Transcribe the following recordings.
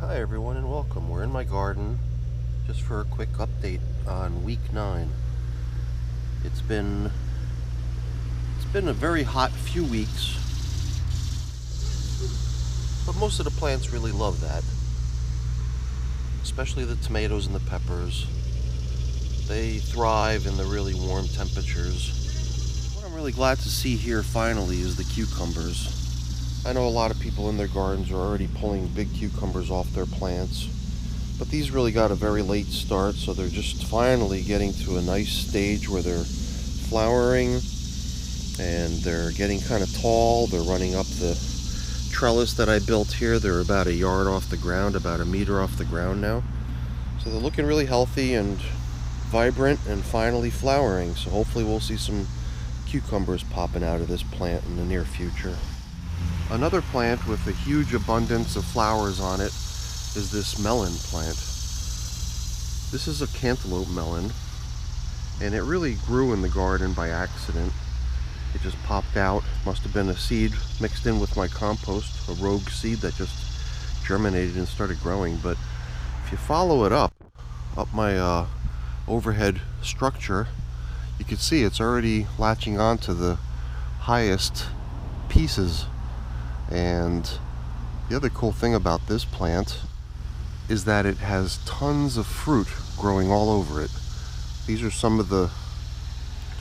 Hi everyone and welcome. We're in my garden just for a quick update on week 9. It's been a very hot few weeks, but most of the plants really love that, especially the tomatoes and the peppers. They thrive in the really warm temperatures. What I'm really glad to see here finally is the cucumbers. I know a lot of people in their gardens are already pulling big cucumbers off their plants, but these really got a very late start, so they're just finally getting to a nice stage where they're flowering and they're getting kind of tall. They're running up the trellis that I built here. They're about a yard off the ground, about a meter off the ground now. So they're looking really healthy and vibrant and finally flowering. So hopefully we'll see some cucumbers popping out of this plant in the near future. Another plant with a huge abundance of flowers on it is this melon plant. This is a cantaloupe melon, and it really grew in the garden by accident. It just popped out. Must have been a seed mixed in with my compost, a rogue seed that just germinated and started growing. But if you follow it up my overhead structure, you can see it's already latching onto the highest pieces. And the other cool thing about this plant is that it has tons of fruit growing all over it. These are some of the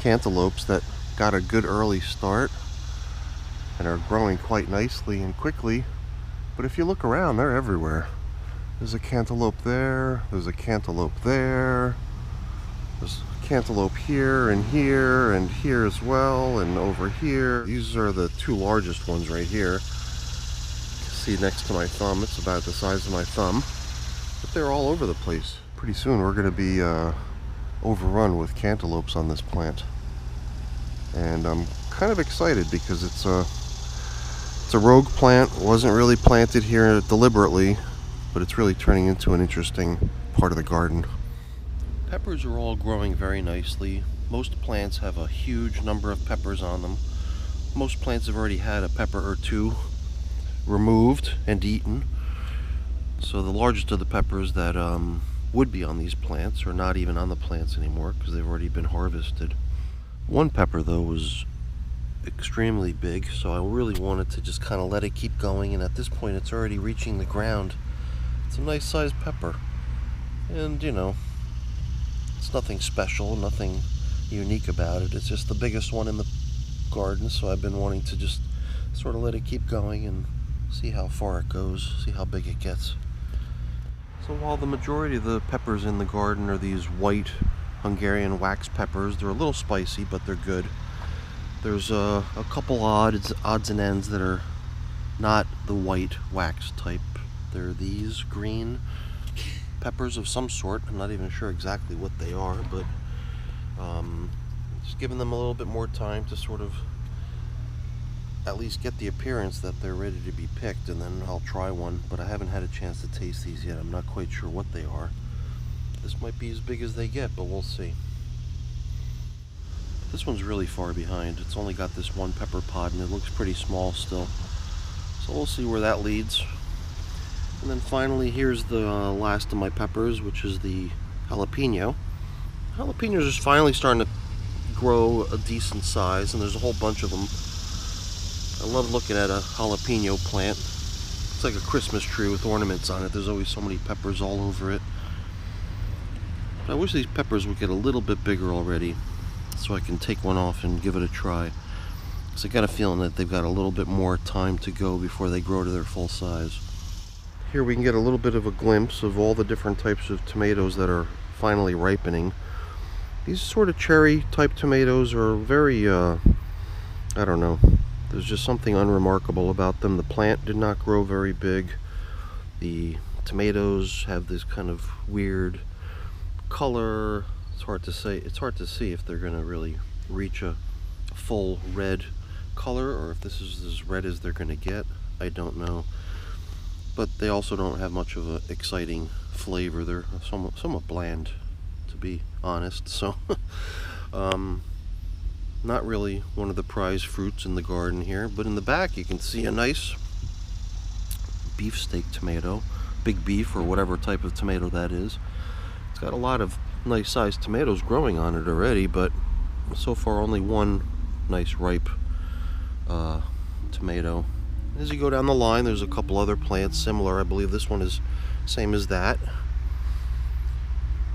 cantaloupes that got a good early start and are growing quite nicely and quickly. But if you look around, they're everywhere. There's a cantaloupe there, there's a cantaloupe there, there's a cantaloupe here and here as well, and over here. These are the two largest ones right here. See next to my thumb, it's about the size of my thumb, but they're all over the place. Pretty soon we're going to be overrun with cantaloupes on this plant, and I'm kind of excited because it's a rogue plant. It wasn't really planted here deliberately, but it's really turning into an interesting part of the garden. Peppers are all growing very nicely. Most plants have a huge number of peppers on them. Most plants have already had a pepper or two removed and eaten. So the largest of the peppers that would be on these plants are not even on the plants anymore because they've already been harvested. One pepper though was extremely big, so I really wanted to just kind of let it keep going, and at this point it's already reaching the ground. It's a nice sized pepper, and you know, it's nothing special, nothing unique about it. It's just the biggest one in the garden, so I've been wanting to just sort of let it keep going and see how far it goes, see how big it gets. So while the majority of the peppers in the garden are these white Hungarian wax peppers, they're a little spicy, but they're good. There's a couple odds and ends that are not the white wax type. They're these green peppers of some sort. I'm not even sure exactly what they are, but just giving them a little bit more time to sort of at least get the appearance that they're ready to be picked, and then I'll try one. But I haven't had a chance to taste these yet. I'm not quite sure what they are. This might be as big as they get, but we'll see. This one's really far behind. It's only got this one pepper pod and it looks pretty small still. So we'll see where that leads. And then finally here's the last of my peppers, which is the jalapeno. Jalapenos are finally starting to grow a decent size, and there's a whole bunch of them. I love looking at a jalapeno plant. It's like a Christmas tree with ornaments on it. There's always so many peppers all over it. But I wish these peppers would get a little bit bigger already, so I can take one off and give it a try. Because I got a feeling that they've got a little bit more time to go before they grow to their full size. Here we can get a little bit of a glimpse of all the different types of tomatoes that are finally ripening. These sort of cherry type tomatoes are very, I don't know. There's just something unremarkable about them. The plant did not grow very big. The tomatoes have this kind of weird color. It's hard to say. It's hard to see if they're going to really reach a full red color, or if this is as red as they're going to get. I don't know. But they also don't have much of an exciting flavor. They're somewhat bland, to be honest. So not really one of the prize fruits in the garden here. But in the back you can see a nice beefsteak tomato. big beef or whatever type of tomato that is. It's got a lot of nice sized tomatoes growing on it already, but so far only one nice ripe tomato. As you go down the line, there's a couple other plants similar. I believe this one is same as that.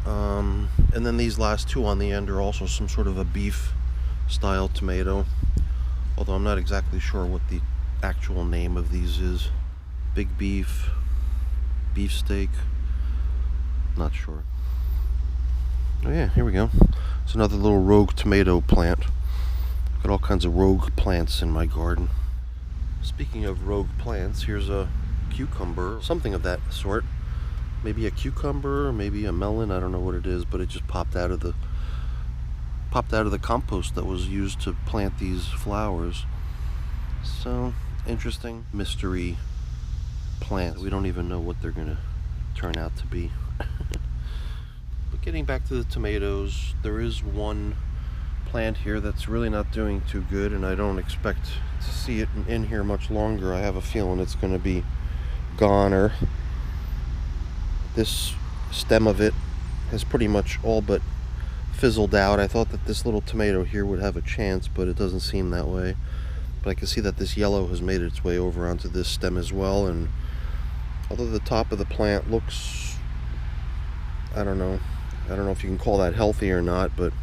And then these last two on the end are also some sort of a beef style tomato, although I'm not exactly sure what the actual name of these is. Big beef, beefsteak, not sure. Oh yeah, here we go. It's another little rogue tomato plant. Got all kinds of rogue plants in my garden. Speaking of rogue plants, here's a cucumber, something of that sort. Maybe a cucumber, maybe a melon, I don't know what it is, but it just popped out of the compost that was used to plant these flowers. So, interesting mystery plants. We don't even know what they're gonna turn out to be. But getting back to the tomatoes, there is one plant here that's really not doing too good, and I don't expect to see it in here much longer. I have a feeling it's going to be gone, or this stem of it has pretty much all but fizzled out. I thought that this little tomato here would have a chance, but it doesn't seem that way. But I can see that this yellow has made its way over onto this stem as well, and although the top of the plant looks, I don't know if you can call that healthy or not, but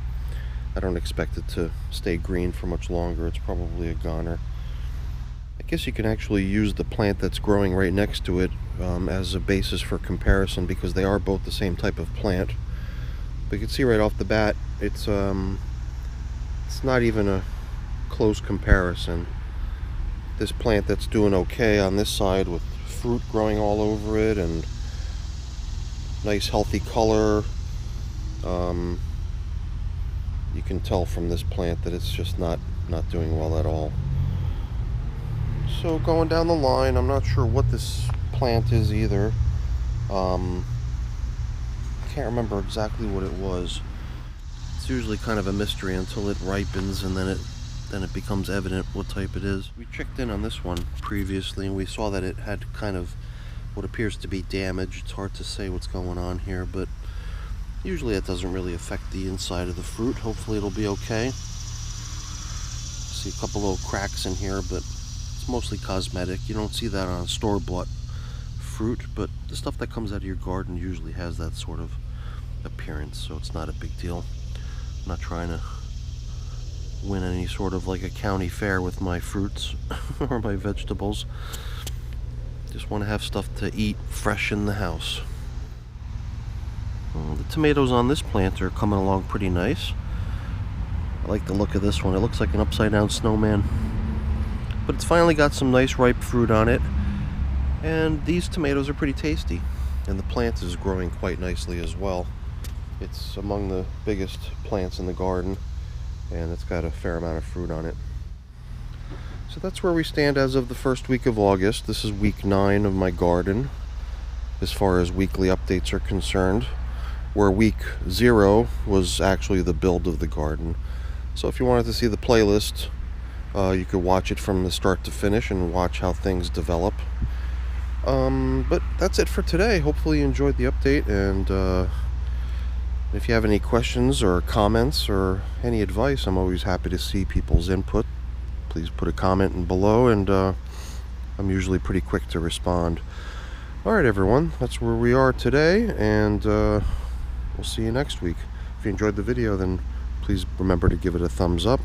I don't expect it to stay green for much longer. It's probably a goner. I guess you can actually use the plant that's growing right next to it as a basis for comparison, because they are both the same type of plant. But you can see right off the bat, it's not even a close comparison. This plant that's doing okay on this side with fruit growing all over it and nice healthy color, you can tell from this plant that it's just not doing well at all. So going down the line, I'm not sure what this plant is either. Can't remember exactly what it was. It's usually kind of a mystery until it ripens, and then it becomes evident what type it is. We checked in on this one previously, and we saw that it had kind of what appears to be damage. It's hard to say what's going on here, but usually it doesn't really affect the inside of the fruit. Hopefully it'll be okay. See a couple little cracks in here, but it's mostly cosmetic. You don't see that on store-bought fruit, but the stuff that comes out of your garden usually has that sort of appearance, so it's not a big deal. I'm not trying to win any sort of like a county fair with my fruits or my vegetables. Just want to have stuff to eat fresh in the house. The tomatoes on this plant are coming along pretty nice. I like the look of this one. It looks like an upside down snowman. But it's finally got some nice ripe fruit on it. And these tomatoes are pretty tasty. And the plant is growing quite nicely as well. It's among the biggest plants in the garden, and it's got a fair amount of fruit on it. So that's where we stand as of the first week of August. This is week 9 of my garden, as far as weekly updates are concerned, where week 0 was actually the build of the garden. So if you wanted to see the playlist, you could watch it from the start to finish and watch how things develop. But that's it for today. Hopefully you enjoyed the update, and if you have any questions or comments or any advice, I'm always happy to see people's input. Please put a comment in below, and I'm usually pretty quick to respond. Alright everyone, that's where we are today, and we'll see you next week. If you enjoyed the video, then please remember to give it a thumbs up,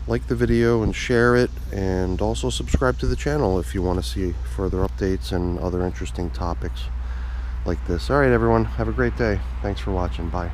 like the video and share it, and also subscribe to the channel if you want to see further updates and other interesting topics like this. Alright everyone, have a great day. Thanks for watching. Bye.